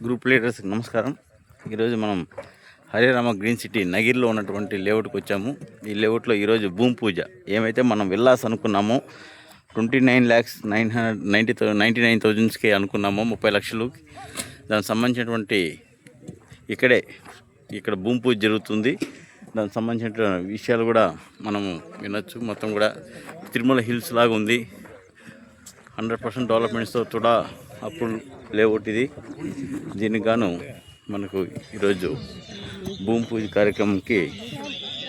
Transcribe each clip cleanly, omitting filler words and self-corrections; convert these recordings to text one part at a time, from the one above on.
Group లీడర్స్కి నమస్కారం. ఈరోజు మనం హరేరామ గ్రీన్ సిటీ నగిరిలో ఉన్నటువంటి లేఅవుట్కి వచ్చాము. ఈ లేఅవుట్లో ఈరోజు భూమి పూజ ఏమైతే మనం విల్లాస్ అనుకున్నామో 29,99,000కి అనుకున్నామో 30 లక్షలు, దానికి సంబంధించినటువంటి ఇక్కడ భూమి పూజ జరుగుతుంది. దానికి సంబంధించిన విషయాలు కూడా మనము వినొచ్చు. మొత్తం కూడా తిరుమల హిల్స్ లాగా ఉంది. 100% డెవలప్మెంట్స్తో కూడా అప్పుడు లేఅవుట్ ఇది. దీనికి గాను మనకు ఈరోజు భూమి పూజ కార్యక్రమంకి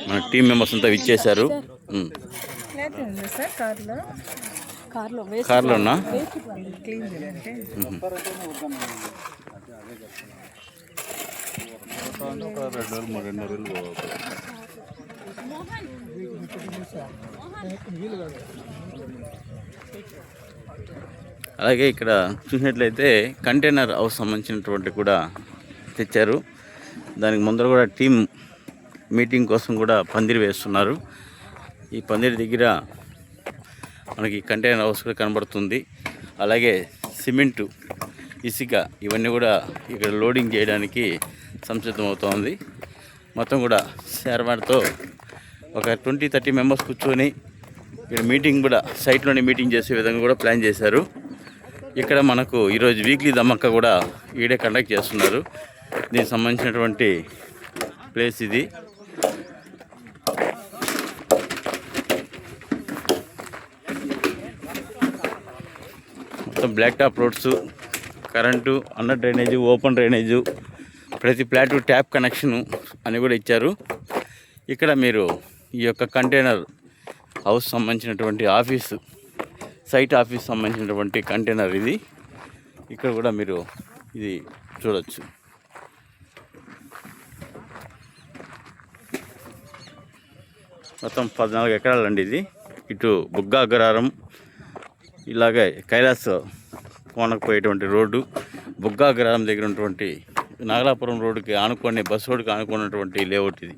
మన టీం మెంబర్స్ అంతా ఇచ్చేశారు. కార్లోనా? అలాగే ఇక్కడ చూసినట్లయితే కంటైనర్ హౌస్ సంబంధించినటువంటి కూడా తెచ్చారు. దానికి ముందర కూడా టీం మీటింగ్ కోసం కూడా పందిరి వేస్తున్నారు. ఈ పందిరి దగ్గర మనకి కంటైనర్ హౌస్ కూడా కనబడుతుంది. అలాగే సిమెంటు, ఇసుక ఇవన్నీ కూడా ఇక్కడ లోడింగ్ చేయడానికి సంసిద్ధం అవుతోంది. మొత్తం కూడా శర్వాడితో ఒక 20-30 మెంబర్స్ కూర్చొని ఇక్కడ మీటింగ్ కూడా సైట్లోనే మీటింగ్ చేసే విధంగా కూడా ప్లాన్ చేశారు. ఇక్కడ మనకు ఈరోజు వీక్లీ దమ్మక్క కూడా ఈడే కండక్ట్ చేస్తున్నారు. దీనికి సంబంధించినటువంటి ప్లేస్ ఇది. మొత్తం black top roads, current, under drainage, open drainage, ప్రతి ఫ్లాటు ట్యాప్ కనెక్షను అని కూడా ఇచ్చారు. ఇక్కడ మీరు ఈ యొక్క కంటైనర్ హౌస్ సంబంధించినటువంటి ఆఫీసు, సైట్ ఆఫీస్ సంబంధించినటువంటి కంటైనర్ ఇది. ఇక్కడ కూడా మీరు ఇది చూడొచ్చు. మొత్తం 14 ఎకరాలండి ఇది. ఇటు బుగ్గా అగ్రహారం, ఇలాగే కైలాస కోనకు పోయేటువంటి రోడ్డు, బుగ్గా అగ్రహారం దగ్గర ఉన్నటువంటి నాగలాపురం రోడ్డుకి ఆనుకొని, బస్ రోడ్డుకి ఆనుకున్నటువంటి లేఅవుట్ ఇది.